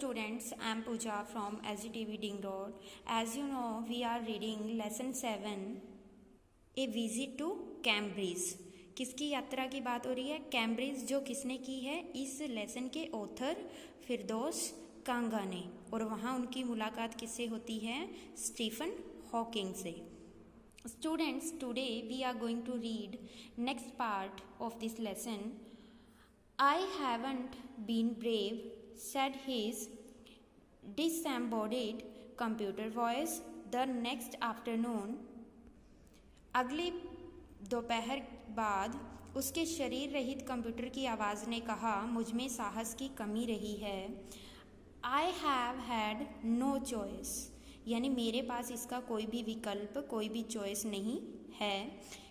students, I am Pooja from SGTV Ding Road. As you know, we are reading lesson 7, A Visit to Cambridge. किसकी यात्रा की बात हो रही है? कैम्ब्रिज, जो किसने की है? इस लेसन के ऑथर फिरदौस कांगा ने। और वहाँ उनकी मुलाकात किससे होती है? स्टीफन हॉकिंग से। Students, today we are going to read next part of this lesson. I haven't been brave, said his disembodied computer voice the next afternoon. अगली दोपहर बाद उसके शरीर रहित कंप्यूटर की आवाज़ ने कहा, मुझ में साहस की कमी रही है। I have had no choice, यानी मेरे पास इसका कोई भी विकल्प, कोई भी चॉइस नहीं है।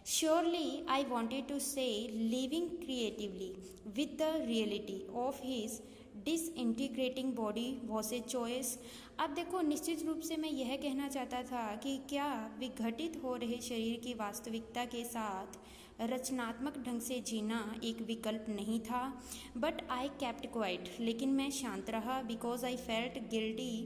Surely I wanted to say living creatively with the reality of his disintegrating body was a choice. अब देखो, निश्चित रूप से मैं यह कहना चाहता था कि क्या विघटित हो रहे शरीर की वास्तविकता के साथ रचनात्मक ढंग से जीना एक विकल्प नहीं था। बट आई केप्ट क्वाइट, लेकिन मैं शांत रहा। Because I felt guilty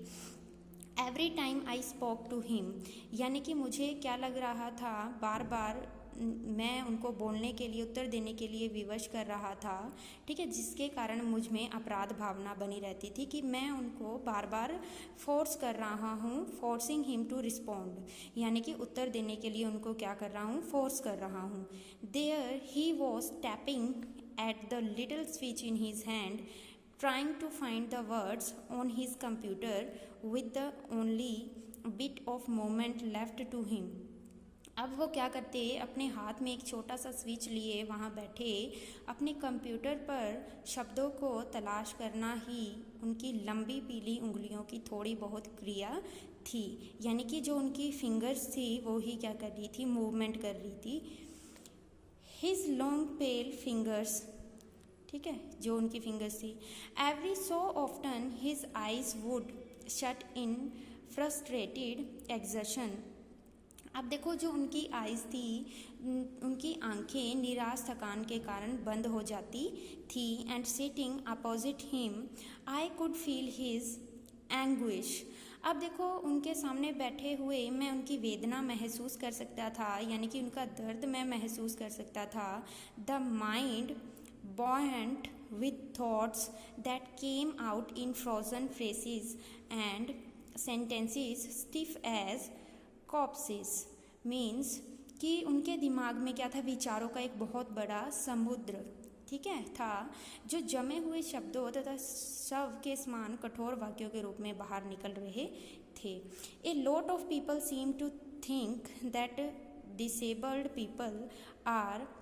every time I spoke to him, यानी कि मुझे क्या लग रहा था, बार बार मैं उनको बोलने के लिए, उत्तर देने के लिए विवश कर रहा था। ठीक है, जिसके कारण मुझ में अपराध भावना बनी रहती थी कि मैं उनको बार बार फोर्स कर रहा हूँ, फोर्सिंग हिम टू रिस्पॉन्ड, यानी कि उत्तर देने के लिए उनको क्या कर रहा हूँ, फोर्स कर रहा हूँ। There he was tapping at the little switch in his hand, trying to find the words on his computer with the only bit of movement left to him. अब वो क्या करते, अपने हाथ में एक छोटा सा स्विच लिए वहाँ बैठे अपने कंप्यूटर पर शब्दों को तलाश करना ही उनकी लंबी पीली उंगलियों की थोड़ी बहुत क्रिया थी, यानी कि जो उनकी फिंगर्स थी वो ही क्या कर रही थी, मूवमेंट कर रही थी। हिज लॉन्ग पेल फिंगर्स, ठीक है, जो उनकी फिंगर्स थी। Every so often his eyes would shut in frustrated exertion. अब देखो, जो उनकी आईज थी, उनकी आंखें निराश थकान के कारण बंद हो जाती थी। And sitting opposite him I could feel his anguish. अब देखो, उनके सामने बैठे हुए मैं उनकी वेदना महसूस कर सकता था, यानी कि उनका दर्द मैं महसूस कर सकता था। The mind buoyant with thoughts that came out in frozen phrases and sentences stiff as corpses, means कि उनके दिमाग में क्या था, विचारों का एक बहुत बड़ा समुद्र, ठीक है, था, जो जमे हुए शब्दों तथा शव के समान कठोर वाक्यों के रूप में बाहर निकल रहे थे। A lot of people seem to think that disabled people are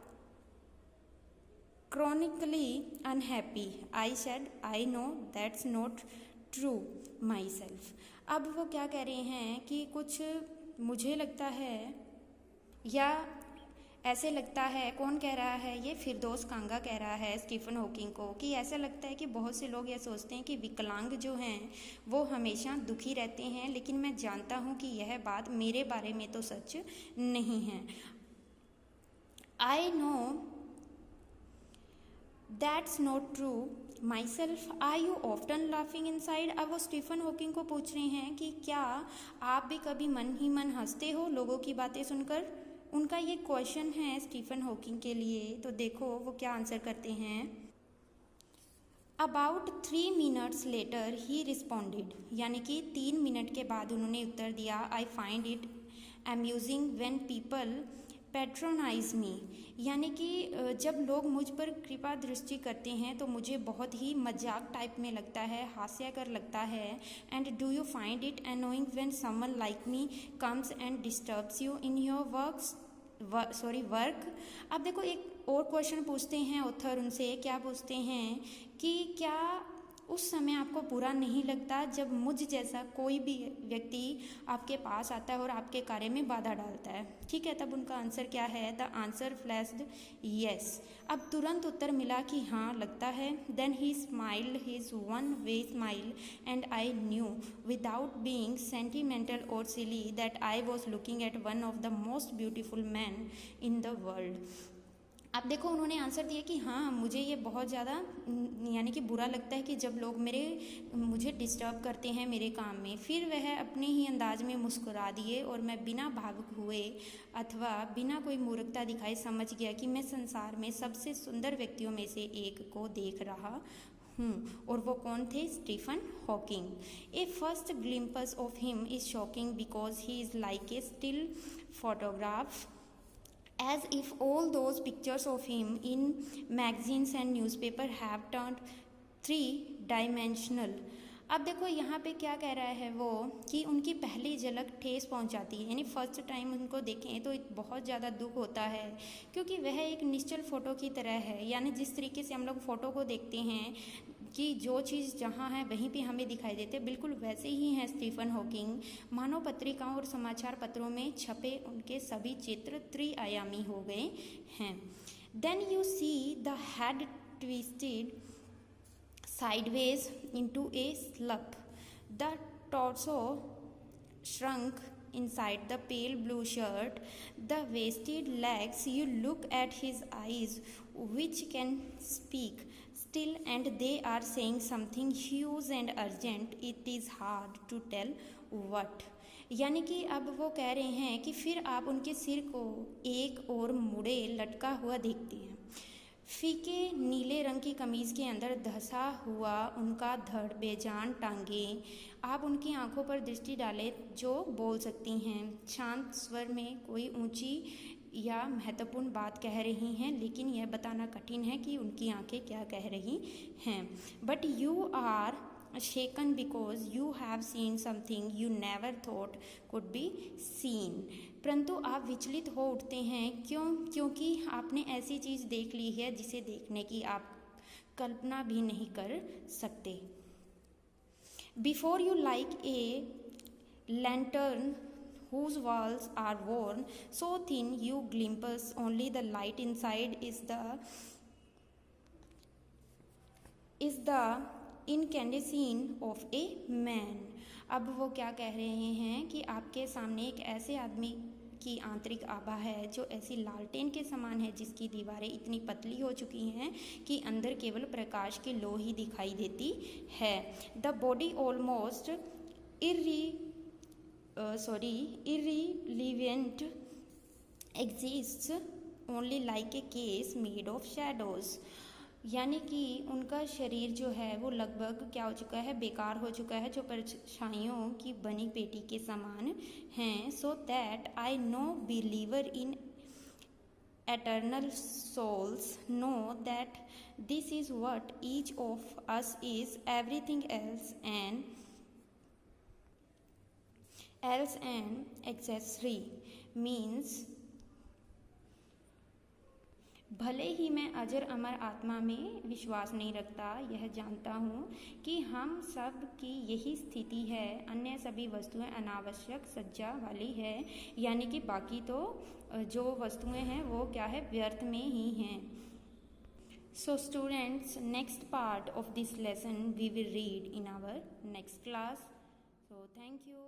chronically unhappy. I said, I know that's not true myself. अब वो क्या कह रहे हैं कि कुछ मुझे लगता है, या ऐसे लगता है, कौन कह रहा है, ये फिरदौस कांगा कह रहा है स्टीफन हॉकिंग को, कि ऐसा लगता है कि बहुत से लोग ये सोचते हैं कि विकलांग जो हैं वो हमेशा दुखी रहते हैं, लेकिन मैं जानता हूँ कि यह बात मेरे बारे में तो सच नहीं है। I know That's not true myself. Are you often laughing inside? अब वो स्टीफन हॉकिंग को पूछ रहे हैं कि क्या आप भी कभी मन ही मन हंसते हो लोगों की बातें सुनकर। उनका ये क्वेश्चन है स्टीफन हॉकिंग के लिए। तो देखो वो क्या आंसर करते हैं। About 3 minutes later he responded, यानी कि 3 मिनट के बाद उन्होंने उत्तर दिया, I find it amusing when people patronise me, यानी कि जब लोग मुझ पर कृपा दृष्टि करते हैं तो मुझे बहुत ही मजाक टाइप में लगता है, हास्यकर लगता है। And do you find it annoying when someone like me comes and disturbs you in your work. अब देखो, एक और क्वेश्चन पूछते हैं ऑथर उनसे, क्या पूछते हैं कि क्या उस समय आपको बुरा नहीं लगता जब मुझ जैसा कोई भी व्यक्ति आपके पास आता है और आपके कार्य में बाधा डालता है। ठीक है, तब उनका आंसर क्या है, द आंसर फ्लैश्ड येस। अब तुरंत उत्तर मिला कि हाँ लगता है। Then he smiled his one way smile and I knew without being sentimental और silly that I was looking at one of the most beautiful man in the world. अब देखो उन्होंने आंसर दिया कि हाँ मुझे ये बहुत ज़्यादा यानी कि बुरा लगता है कि जब लोग मुझे डिस्टर्ब करते हैं मेरे काम में। फिर वह अपने ही अंदाज में मुस्कुरा दिए और मैं बिना भावुक हुए अथवा बिना कोई मूर्खता दिखाए समझ गया कि मैं संसार में सबसे सुंदर व्यक्तियों में से एक को देख रहा हूँ। और वो कौन थे? Stephen Hawking. A first glimpse of him is shocking because he is like a still photograph, as if all those pictures of him in magazines and newspaper have turned three-dimensional। अब देखो यहाँ पे क्या कह रहा है वो कि उनकी पहली झलक ठेस पहुँचाती है, यानी फर्स्ट टाइम उनको देखें तो बहुत ज़्यादा दुख होता है क्योंकि वह एक निश्चल फ़ोटो की तरह है। यानी जिस तरीके से हम लोग फ़ोटो को देखते हैं कि जो चीज़ जहाँ है वहीं पे हमें दिखाई देते, बिल्कुल वैसे ही हैं स्टीफन हॉकिंग। मानव पत्रिकाओं और समाचार पत्रों में छपे उनके सभी चित्र त्रिआयामी हो गए हैं। Then you see the head twisted sideways into a slump, the torso shrunk inside the pale blue shirt, the wasted legs. You look at his eyes, which can speak still, and they are saying something huge and urgent. It is hard to tell what। यानी कि अब वो कह रहे हैं कि फिर आप उनके सिर को एक और मुड़े लटका हुआ देखते हैं। फीके नीले रंग की कमीज़ के अंदर धंसा हुआ उनका धड़ बेजान टांगें, आप उनकी आंखों पर दृष्टि डालें जो बोल सकती हैं, शांत स्वर में कोई ऊंची या महत्वपूर्ण बात कह रही हैं, लेकिन यह बताना कठिन है कि उनकी आंखें क्या कह रही हैं। But you are shaken because you have seen something you never thought could be seen। परंतु आप विचलित हो उठते हैं क्योंकि आपने ऐसी चीज़ देख ली है जिसे देखने की आप कल्पना भी नहीं कर सकते। Before you like a lantern whose walls are worn so thin you glimpse only the light inside is the incandescence of a man। अब वो क्या कह रहे हैं कि आपके सामने एक ऐसे आदमी की आंतरिक आभा है जो ऐसी लालटेन के समान है जिसकी दीवारें इतनी पतली हो चुकी हैं कि अंदर केवल प्रकाश की लो ही दिखाई देती है। The body almost irrelevant exists only like a case made of shadows। यानी कि उनका शरीर जो है वो लगभग क्या हो चुका है? बेकार हो चुका है, जो परछाइयों की बनी पेटी के समान हैं। So that I know believer in eternal souls know that this is what each of us is, everything else an accessory means। भले ही मैं अजर अमर आत्मा में विश्वास नहीं रखता, यह जानता हूँ कि हम सब की यही स्थिति है। अन्य सभी वस्तुएं अनावश्यक सज्जा वाली है, यानी कि बाकी तो जो वस्तुएं हैं वो क्या है? व्यर्थ में ही हैं। So students, next part of this lesson we will read in our next class. So thank you.